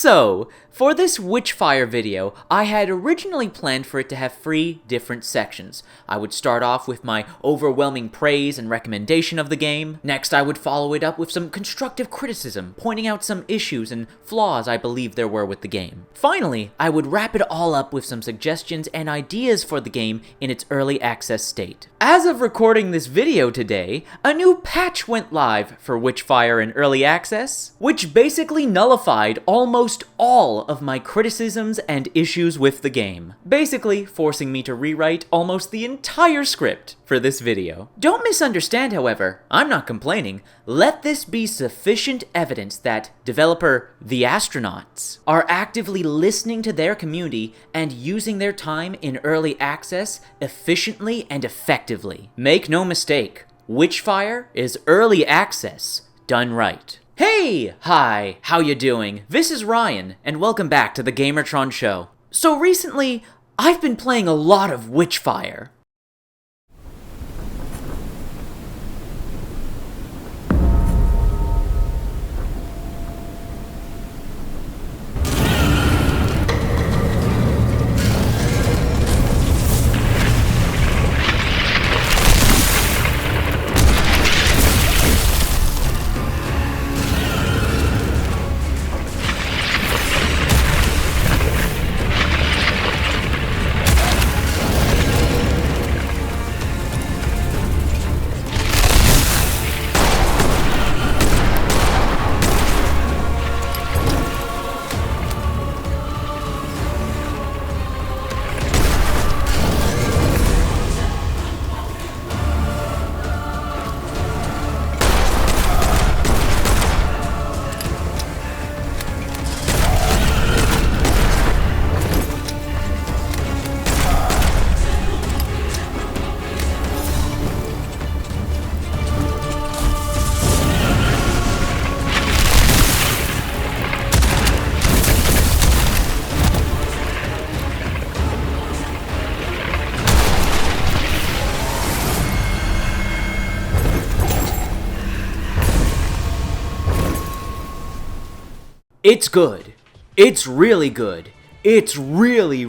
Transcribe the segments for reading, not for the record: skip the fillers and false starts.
So, for this Witchfire video, I had originally planned for it to have 3 different sections. I would start off with my overwhelming praise and recommendation of the game. Next, I would follow it up with some constructive criticism, pointing out some issues and flaws I believe there were with the game. Finally, I would wrap it all up with some suggestions and ideas for the game in its early access state. As of recording this video today, a new patch went live for Witchfire in early access, which basically nullified almost all of my criticisms and issues with the game, basically forcing me to rewrite almost the entire script for this video. Don't misunderstand, however, I'm not complaining. Let this be sufficient evidence that developer The Astronauts are actively listening to their community and using their time in early access efficiently and effectively. Make no mistake, Witchfire is early access done right. Hey! Hi, how you doing? This is Ryan, and welcome back to the Gamertron Show. So recently, I've been playing a lot of Witchfire. It's good. It's really good. It's really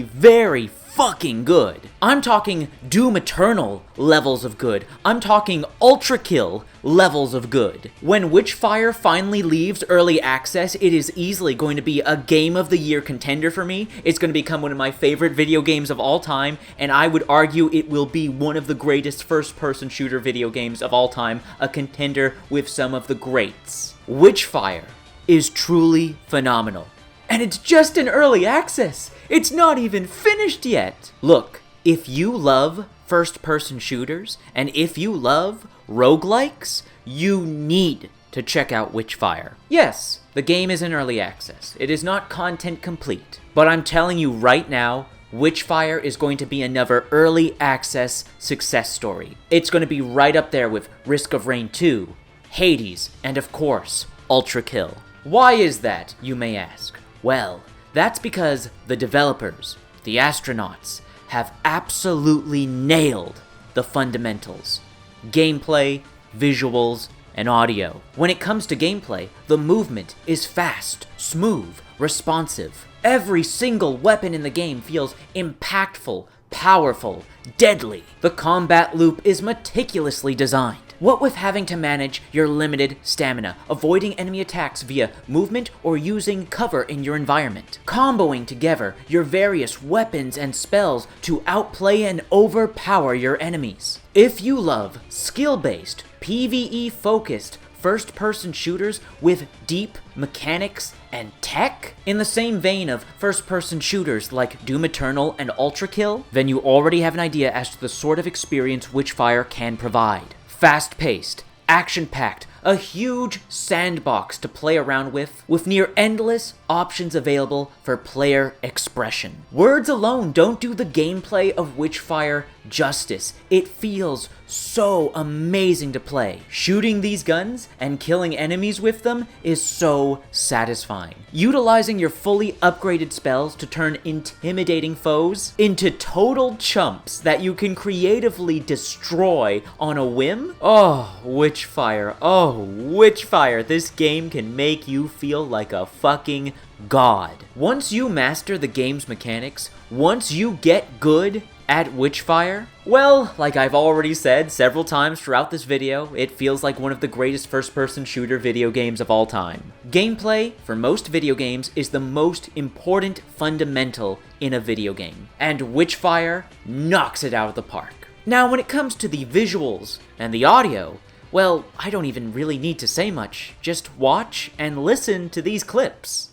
very fucking good. I'm talking Doom Eternal levels of good. I'm talking Ultra Kill levels of good. When Witchfire finally leaves early access, it is easily going to be a Game of the Year contender for me. It's going to become one of my favorite video games of all time, and I would argue it will be one of the greatest first-person shooter video games of all time, a contender with some of the greats. Witchfire is truly phenomenal. And it's just in early access. It's not even finished yet. Look, if you love first-person shooters, and if you love roguelikes, you need to check out Witchfire. Yes, the game is in early access. It is not content complete. But I'm telling you right now, Witchfire is going to be another early access success story. It's going to be right up there with Risk of Rain 2, Hades, and of course, Ultra Kill. Why is that, you may ask? Well, that's because the developers, the Astronauts, have absolutely nailed the fundamentals. Gameplay, visuals, and audio. When it comes to gameplay, the movement is fast, smooth, responsive. Every single weapon in the game feels impactful, powerful, deadly. The combat loop is meticulously designed. What with having to manage your limited stamina, avoiding enemy attacks via movement or using cover in your environment, comboing together your various weapons and spells to outplay and overpower your enemies. If you love skill-based, PvE-focused first-person shooters with deep mechanics and tech, in the same vein of first-person shooters like Doom Eternal and Ultra Kill, then you already have an idea as to the sort of experience Witchfire can provide. Fast-paced, action-packed, a huge sandbox to play around with near endless options available for player expression. Words alone don't do the gameplay of Witchfire justice. It feels so amazing to play. Shooting these guns and killing enemies with them is so satisfying. Utilizing your fully upgraded spells to turn intimidating foes into total chumps that you can creatively destroy on a whim? Oh, Witchfire. Oh, Witchfire. This game can make you feel like a fucking god. Once you master the game's mechanics, once you get good at Witchfire, well, like I've already said several times throughout this video, it feels like one of the greatest first-person shooter video games of all time. Gameplay, for most video games, is the most important fundamental in a video game, and Witchfire knocks it out of the park. Now, when it comes to the visuals and the audio, well, I don't even really need to say much. Just watch and listen to these clips.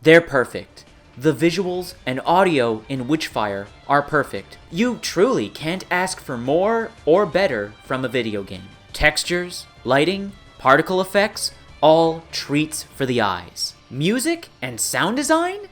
They're perfect. The visuals and audio in Witchfire are perfect. You truly can't ask for more or better from a video game. Textures, lighting, particle effects, all treats for the eyes. Music and sound design?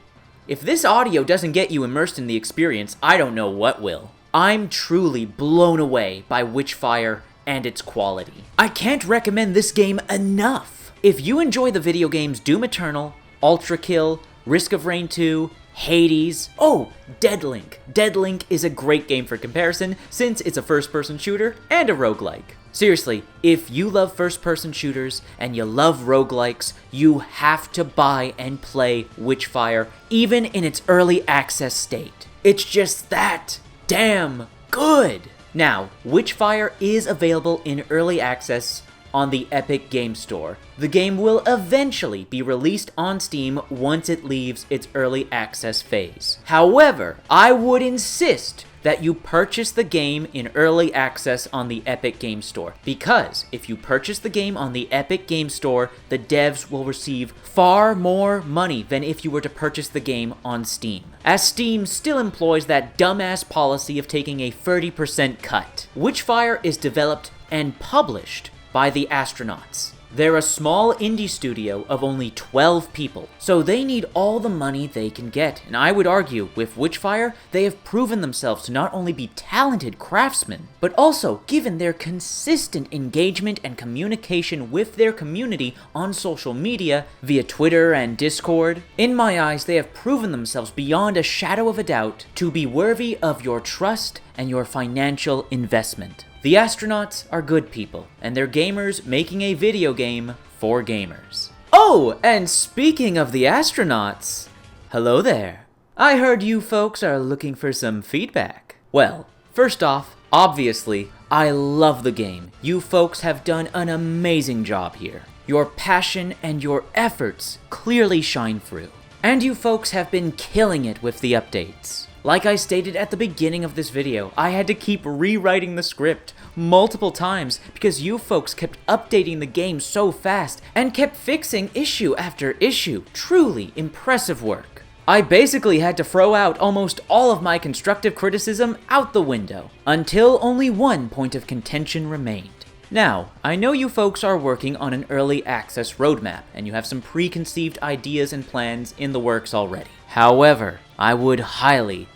If this audio doesn't get you immersed in the experience, I don't know what will. I'm truly blown away by Witchfire and its quality. I can't recommend this game enough. If you enjoy the video games Doom Eternal, Ultra Kill, Risk of Rain 2, Hades, oh, Deadlink. Deadlink is a great game for comparison since it's a first-person shooter and a roguelike. Seriously, if you love first-person shooters and you love roguelikes, you have to buy and play Witchfire even in its early access state. It's just that damn good. Now, Witchfire is available in early access on the Epic Game Store. The game will eventually be released on Steam once it leaves its early access phase. However, I would insist that you purchase the game in early access on the Epic Game Store, because if you purchase the game on the Epic Game Store, the devs will receive far more money than if you were to purchase the game on Steam, as Steam still employs that dumbass policy of taking a 30% cut. Witchfire is developed and published by the Astronauts. They're a small indie studio of only 12 people, so they need all the money they can get. And I would argue, with Witchfire, they have proven themselves to not only be talented craftsmen, but also, given their consistent engagement and communication with their community on social media, via Twitter and Discord, in my eyes, they have proven themselves beyond a shadow of a doubt to be worthy of your trust and your financial investment. The Astronauts are good people, and they're gamers making a video game for gamers. Oh, and speaking of the Astronauts, hello there. I heard you folks are looking for some feedback. Well, first off, obviously, I love the game. You folks have done an amazing job here. Your passion and your efforts clearly shine through. And you folks have been killing it with the updates. Like I stated at the beginning of this video, I had to keep rewriting the script multiple times because you folks kept updating the game so fast and kept fixing issue after issue. Truly impressive work. I basically had to throw out almost all of my constructive criticism out the window, until only one point of contention remained. Now, I know you folks are working on an early access roadmap, and you have some preconceived ideas and plans in the works already. However, I would highly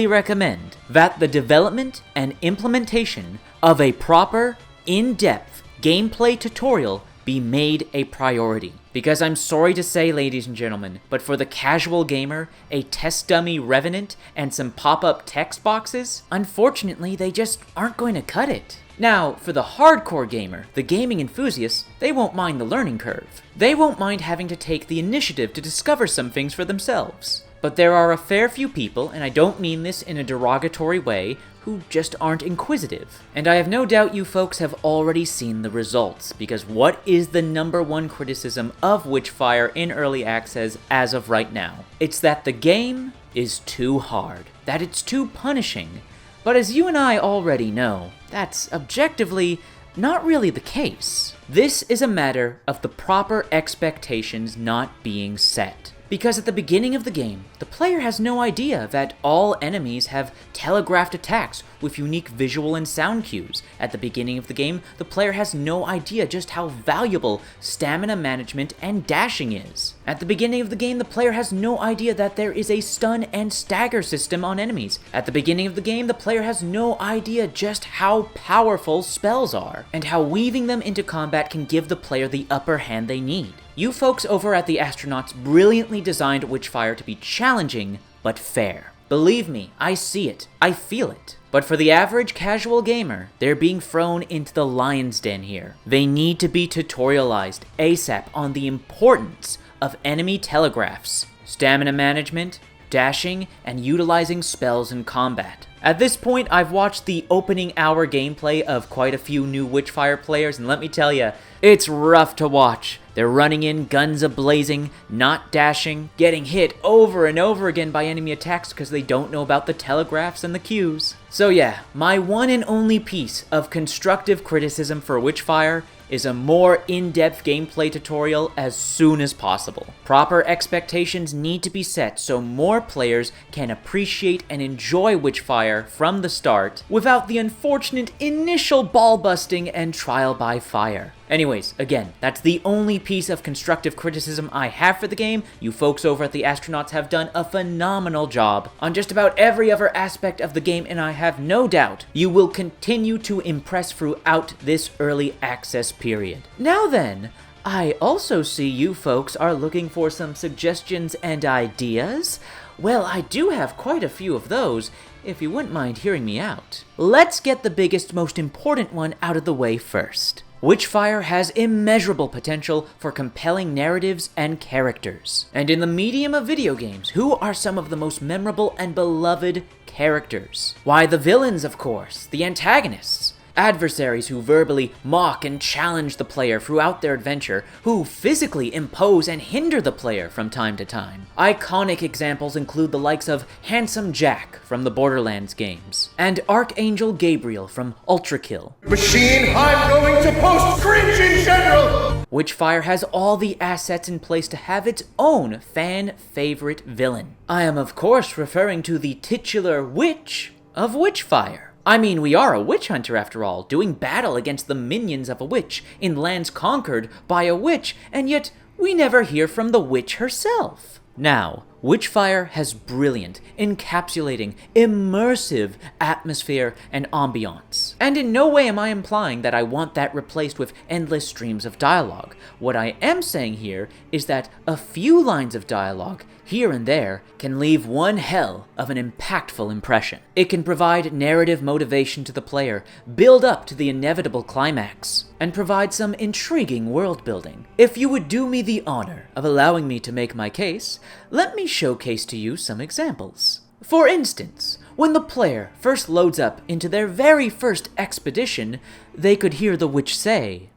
recommend that the development and implementation of a proper, in-depth gameplay tutorial be made a priority. Because I'm sorry to say, ladies and gentlemen, but for the casual gamer, a test dummy revenant and some pop-up text boxes, unfortunately, they just aren't going to cut it. Now, for the hardcore gamer, the gaming enthusiasts, they won't mind the learning curve. They won't mind having to take the initiative to discover some things for themselves. But there are a fair few people, and I don't mean this in a derogatory way, who just aren't inquisitive. And I have no doubt you folks have already seen the results, because what is the #1 criticism of Witchfire in early access as of right now? It's that the game is too hard, that it's too punishing. But as you and I already know, that's objectively not really the case. This is a matter of the proper expectations not being set. Because at the beginning of the game, the player has no idea that all enemies have telegraphed attacks with unique visual and sound cues. At the beginning of the game, the player has no idea just how valuable stamina management and dashing is. At the beginning of the game, the player has no idea that there is a stun and stagger system on enemies. At the beginning of the game, the player has no idea just how powerful spells are, and how weaving them into combat can give the player the upper hand they need. You folks over at the Astronauts brilliantly designed Witchfire to be challenging, but fair. Believe me, I see it. I feel it. But for the average casual gamer, they're being thrown into the lion's den here. They need to be tutorialized ASAP on the importance of enemy telegraphs, stamina management, dashing, and utilizing spells in combat. At this point, I've watched the opening hour gameplay of quite a few new Witchfire players, and let me tell you, it's rough to watch. They're running in, guns a-blazing, not dashing, getting hit over and over again by enemy attacks because they don't know about the telegraphs and the cues. So yeah, my one and only piece of constructive criticism for Witchfire is a more in-depth gameplay tutorial as soon as possible. Proper expectations need to be set so more players can appreciate and enjoy Witchfire from the start without the unfortunate initial ball busting and trial by fire. Anyways, again, that's the only piece of constructive criticism I have for the game. You folks over at the Astronauts have done a phenomenal job on just about every other aspect of the game, and I have no doubt you will continue to impress throughout this early access period. Now then, I also see you folks are looking for some suggestions and ideas. Well, I do have quite a few of those, if you wouldn't mind hearing me out. Let's get the biggest, most important one out of the way first. Witchfire has immeasurable potential for compelling narratives and characters. And in the medium of video games, who are some of the most memorable and beloved characters? Why, the villains, of course, the antagonists. Adversaries who verbally mock and challenge the player throughout their adventure, who physically impose and hinder the player from time to time. Iconic examples include the likes of Handsome Jack from the Borderlands games, and Archangel Gabriel from Ultra Kill. Machine, I'm going to post cringe in general! Witchfire has all the assets in place to have its own fan-favorite villain. I am of course referring to the titular witch of Witchfire. I mean, we are a witch hunter after all, doing battle against the minions of a witch in lands conquered by a witch, and yet we never hear from the witch herself. Now, Witchfire has brilliant, encapsulating, immersive atmosphere and ambiance. And in no way am I implying that I want that replaced with endless streams of dialogue. What I am saying here is that a few lines of dialogue here and there can leave one hell of an impactful impression. It can provide narrative motivation to the player, build up to the inevitable climax, and provide some intriguing world building. If you would do me the honor of allowing me to make my case, let me showcase to you some examples. For instance, when the player first loads up into their very first expedition, they could hear the witch say,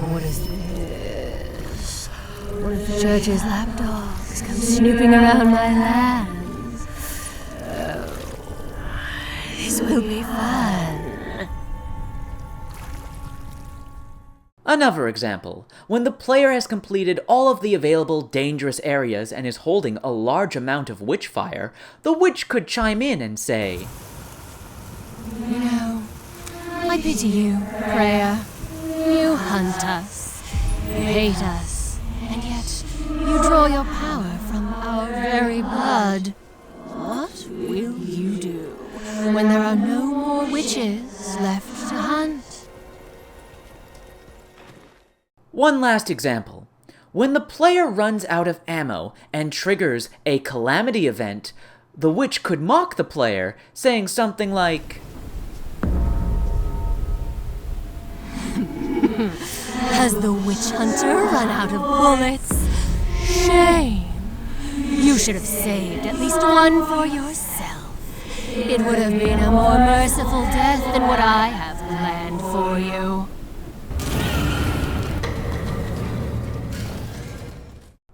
"What is this? What if the church's lapdogs come snooping around my lands? Oh, This will be fun. Another example, when the player has completed all of the available dangerous areas and is holding a large amount of Witchfire, the witch could chime in and say, You know, I pity you, Freya. You hunt us, you hate us, and yet you draw your power from our very blood. What will you do when there are no more witches left to hunt? One last example. When the player runs out of ammo and triggers a calamity event, the witch could mock the player, saying something like, Has the witch hunter run out of bullets? Shame. You should have saved at least one for yourself. It would have been a more merciful death than what I have planned for you.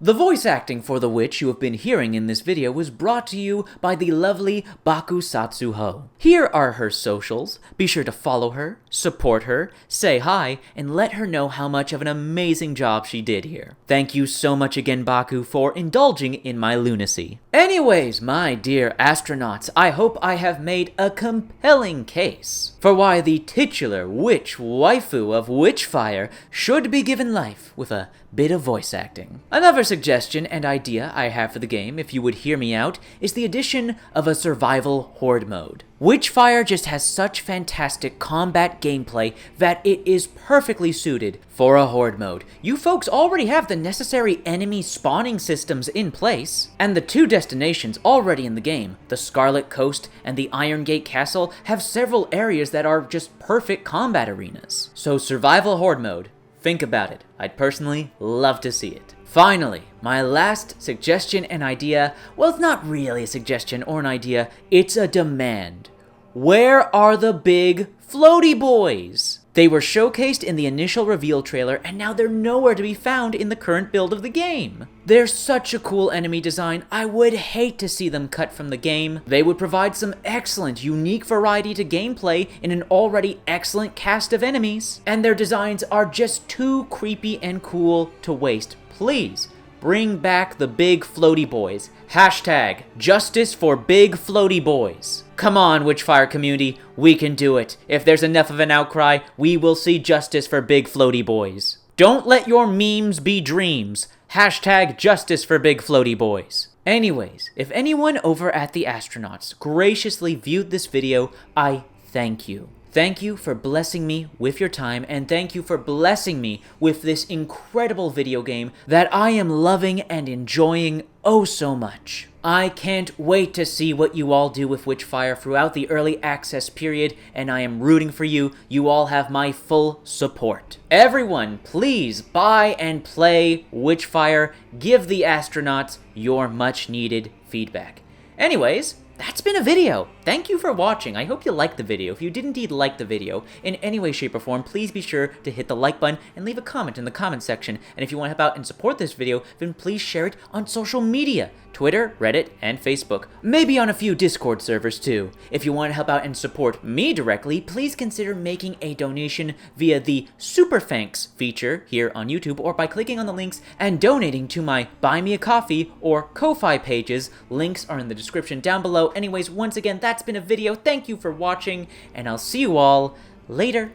The voice acting for the witch you have been hearing in this video was brought to you by the lovely Bakusatsu Ho. Here are her socials. Be sure to follow her, support her, say hi, and let her know how much of an amazing job she did here. Thank you so much again, Baku, for indulging in my lunacy. Anyways, my dear astronauts, I hope I have made a compelling case for why the titular witch waifu of Witchfire should be given life with a bit of voice acting. Another suggestion and idea I have for the game, if you would hear me out, is the addition of a survival horde mode. Witchfire just has such fantastic combat gameplay that it is perfectly suited for a horde mode. You folks already have the necessary enemy spawning systems in place, and the two destinations already in the game, the Scarlet Coast and the Iron Gate Castle, have several areas that are just perfect combat arenas. So survival horde mode, think about it. I'd personally love to see it. Finally, my last suggestion and idea, well, it's not really a suggestion or an idea, it's a demand. Where are the big floaty boys? They were showcased in the initial reveal trailer, and now they're nowhere to be found in the current build of the game. They're such a cool enemy design, I would hate to see them cut from the game. They would provide some excellent, unique variety to gameplay in an already excellent cast of enemies. And their designs are just too creepy and cool to waste. Please, bring back the big floaty boys. Hashtag justice for big floaty boys. Come on, Witchfire community, we can do it. If there's enough of an outcry, we will see justice for big floaty boys. Don't let your memes be dreams. Hashtag justice for big floaty boys. Anyways, if anyone over at the Astronauts graciously viewed this video, I thank you. Thank you for blessing me with your time, and thank you for blessing me with this incredible video game that I am loving and enjoying oh so much. I can't wait to see what you all do with Witchfire throughout the early access period, and I am rooting for you. You all have my full support. Everyone, please buy and play Witchfire. Give the Astronauts your much needed feedback. Anyways, that's been a video. Thank you for watching. I hope you liked the video. If you did indeed like the video in any way, shape, or form, please be sure to hit the like button and leave a comment in the comment section. And if you want to help out and support this video, then please share it on social media. Twitter, Reddit, and Facebook. Maybe on a few Discord servers too. If you want to help out and support me directly, please consider making a donation via the Super Thanks feature here on YouTube, or by clicking on the links and donating to my Buy Me a Coffee or Ko-Fi pages. Links are in the description down below. Anyways, once again, that's been a video. Thank you for watching, and I'll see you all later.